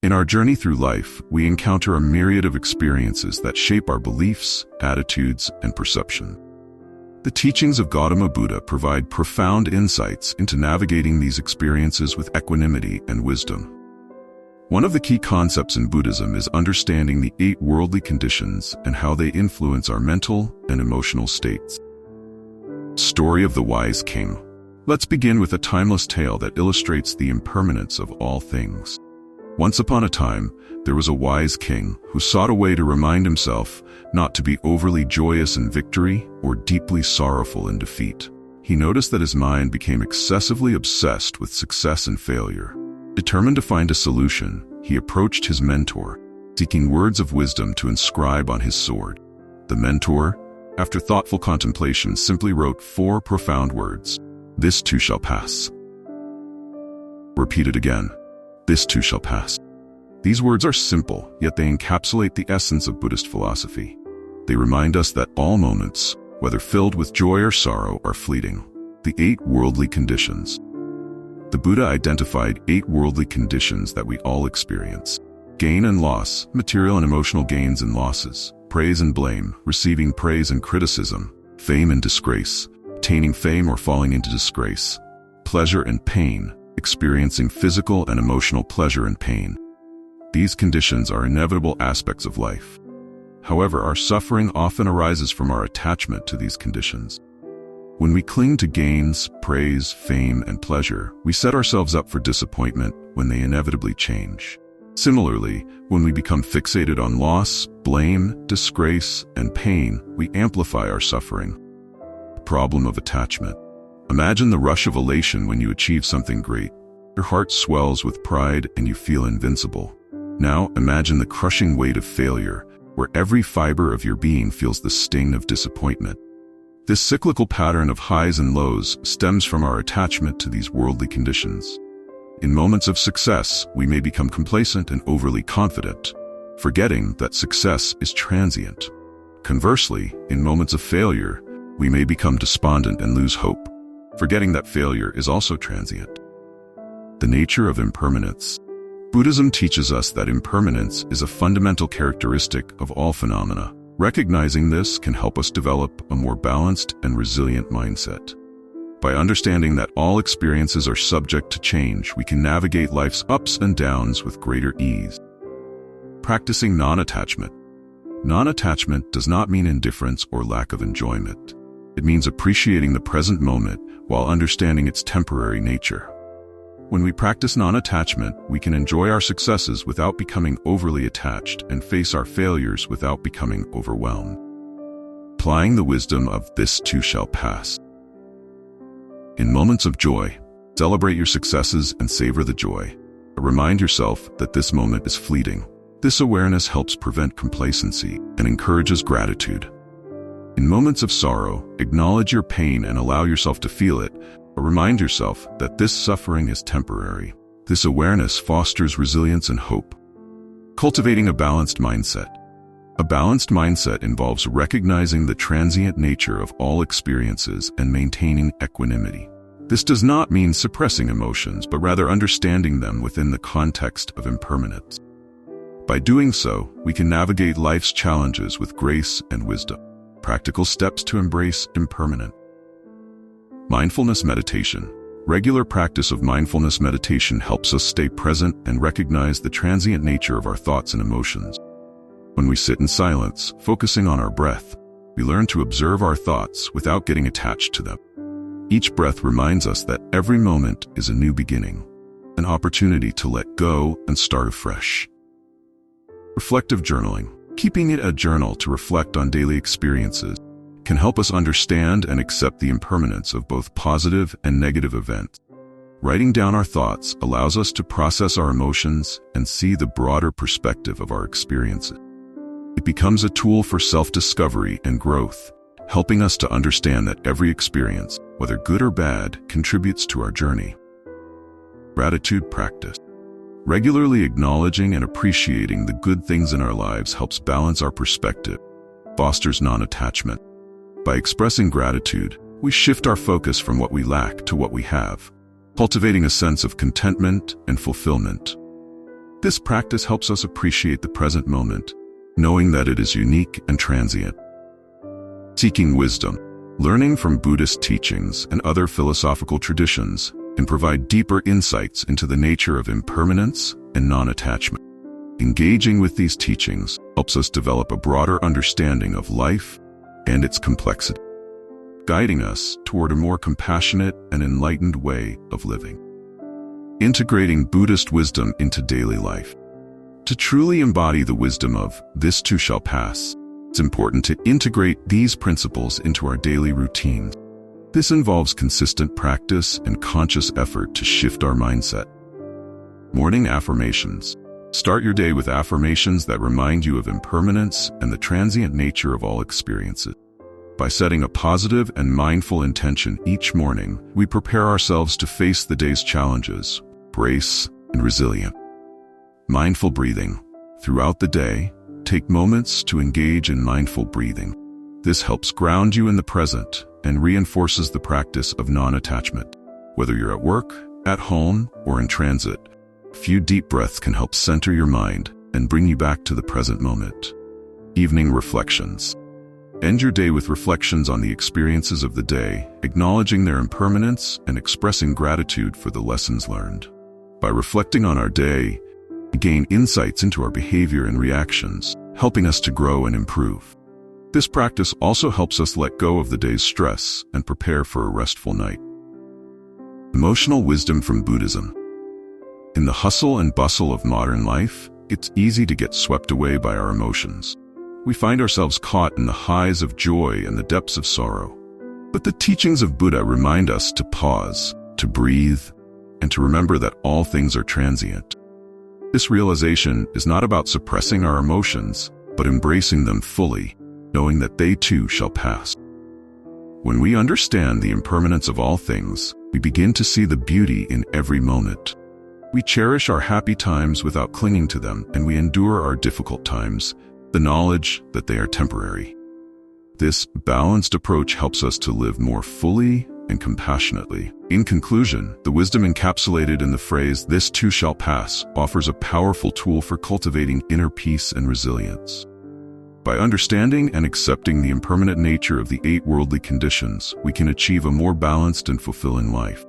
In our journey through life, we encounter a myriad of experiences that shape our beliefs, attitudes, and perception. The teachings of Gautama Buddha provide profound insights into navigating these experiences with equanimity and wisdom. One of the key concepts in Buddhism is understanding the 8 worldly conditions and how they influence our mental and emotional states. Story of the Wise King. Let's begin with a timeless tale that illustrates the impermanence of all things. Once upon a time, there was a wise king who sought a way to remind himself not to be overly joyous in victory or deeply sorrowful in defeat. He noticed that his mind became excessively obsessed with success and failure. Determined to find a solution, he approached his mentor, seeking words of wisdom to inscribe on his sword. The mentor, after thoughtful contemplation, simply wrote 4 profound words: "This too shall pass." Repeated again, "This too shall pass." These words are simple, yet they encapsulate the essence of Buddhist philosophy. They remind us that all moments, whether filled with joy or sorrow, are fleeting. The 8 worldly conditions. The Buddha identified 8 worldly conditions that we all experience: gain and loss, material and emotional gains and losses; praise and blame, receiving praise and criticism; fame and disgrace, attaining fame or falling into disgrace; pleasure and pain, experiencing physical and emotional pleasure and pain. These conditions are inevitable aspects of life. However, our suffering often arises from our attachment to these conditions. When we cling to gains, praise, fame, and pleasure, we set ourselves up for disappointment when they inevitably change. Similarly, when we become fixated on loss, blame, disgrace, and pain, we amplify our suffering. The problem of attachment. Imagine the rush of elation when you achieve something great. Your heart swells with pride and you feel invincible. Now imagine the crushing weight of failure, where every fiber of your being feels the sting of disappointment. This cyclical pattern of highs and lows stems from our attachment to these worldly conditions. In moments of success, we may become complacent and overly confident, forgetting that success is transient. Conversely, in moments of failure, we may become despondent and lose hope, forgetting that failure is also transient. The nature of impermanence. Buddhism teaches us that impermanence is a fundamental characteristic of all phenomena. Recognizing this can help us develop a more balanced and resilient mindset. By understanding that all experiences are subject to change, we can navigate life's ups and downs with greater ease. Practicing non-attachment. Non-attachment does not mean indifference or lack of enjoyment. It means appreciating the present moment while understanding its temporary nature. When we practice non-attachment, we can enjoy our successes without becoming overly attached and face our failures without becoming overwhelmed. Applying the wisdom of "this too shall pass." In moments of joy, celebrate your successes and savor the joy. Remind yourself that this moment is fleeting. This awareness helps prevent complacency and encourages gratitude. In moments of sorrow, acknowledge your pain and allow yourself to feel it. Remind yourself that this suffering is temporary. This awareness fosters resilience and hope. Cultivating a balanced mindset. A balanced mindset involves recognizing the transient nature of all experiences and maintaining equanimity. This does not mean suppressing emotions, but rather understanding them within the context of impermanence. By doing so, we can navigate life's challenges with grace and wisdom. Practical steps to embrace impermanence. Mindfulness meditation. Regular practice of mindfulness meditation helps us stay present and recognize the transient nature of our thoughts and emotions. When we sit in silence, focusing on our breath, we learn to observe our thoughts without getting attached to them. Each breath reminds us that every moment is a new beginning, an opportunity to let go and start afresh. Reflective journaling. Keeping it a journal to reflect on daily experiences can help us understand and accept the impermanence of both positive and negative events. Writing down our thoughts allows us to process our emotions and see the broader perspective of our experiences. It becomes a tool for self-discovery and growth, helping us to understand that every experience, whether good or bad, contributes to our journey. Gratitude practice. Regularly acknowledging and appreciating the good things in our lives helps balance our perspective, fosters non-attachment. By expressing gratitude, we shift our focus from what we lack to what we have, cultivating a sense of contentment and fulfillment. This practice helps us appreciate the present moment, knowing that it is unique and transient. Seeking wisdom. Learning from Buddhist teachings and other philosophical traditions can provide deeper insights into the nature of impermanence and non-attachment. Engaging with these teachings helps us develop a broader understanding of life and its complexity, guiding us toward a more compassionate and enlightened way of living. Integrating Buddhist wisdom into daily life. To truly embody the wisdom of "this too shall pass," it's important to integrate these principles into our daily routines. This involves consistent practice and conscious effort to shift our mindset. Morning affirmations. Start your day with affirmations that remind you of impermanence and the transient nature of all experiences. By setting a positive and mindful intention each morning, we prepare ourselves to face the day's challenges, grace, and resilient. Mindful breathing. Throughout the day, take moments to engage in mindful breathing. This helps ground you in the present and reinforces the practice of non-attachment. Whether you're at work, at home, or in transit, a few deep breaths can help center your mind and bring you back to the present moment. Evening reflections. End your day with reflections on the experiences of the day, acknowledging their impermanence and expressing gratitude for the lessons learned. By reflecting on our day, we gain insights into our behavior and reactions, helping us to grow and improve. This practice also helps us let go of the day's stress and prepare for a restful night. Emotional wisdom from Buddhism. In the hustle and bustle of modern life, it's easy to get swept away by our emotions. We find ourselves caught in the highs of joy and the depths of sorrow. But the teachings of Buddha remind us to pause, to breathe, and to remember that all things are transient. This realization is not about suppressing our emotions, but embracing them fully, knowing that they too shall pass. When we understand the impermanence of all things, we begin to see the beauty in every moment. We cherish our happy times without clinging to them, and we endure our difficult times, the knowledge that they are temporary. This balanced approach helps us to live more fully and compassionately. In conclusion, the wisdom encapsulated in the phrase "this too shall pass" offers a powerful tool for cultivating inner peace and resilience. By understanding and accepting the impermanent nature of the 8 worldly conditions, we can achieve a more balanced and fulfilling life.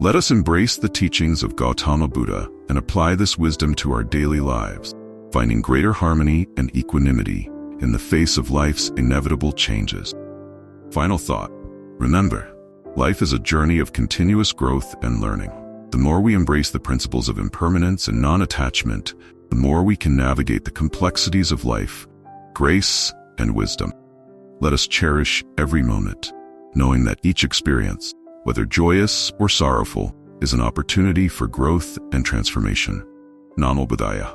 Let us embrace the teachings of Gautama Buddha and apply this wisdom to our daily lives, finding greater harmony and equanimity in the face of life's inevitable changes. Final thought. Remember, life is a journey of continuous growth and learning. The more we embrace the principles of impermanence and non-attachment, the more we can navigate the complexities of life, grace, and wisdom. Let us cherish every moment, knowing that each experience, whether joyous or sorrowful, is an opportunity for growth and transformation. Namo Buddhaya.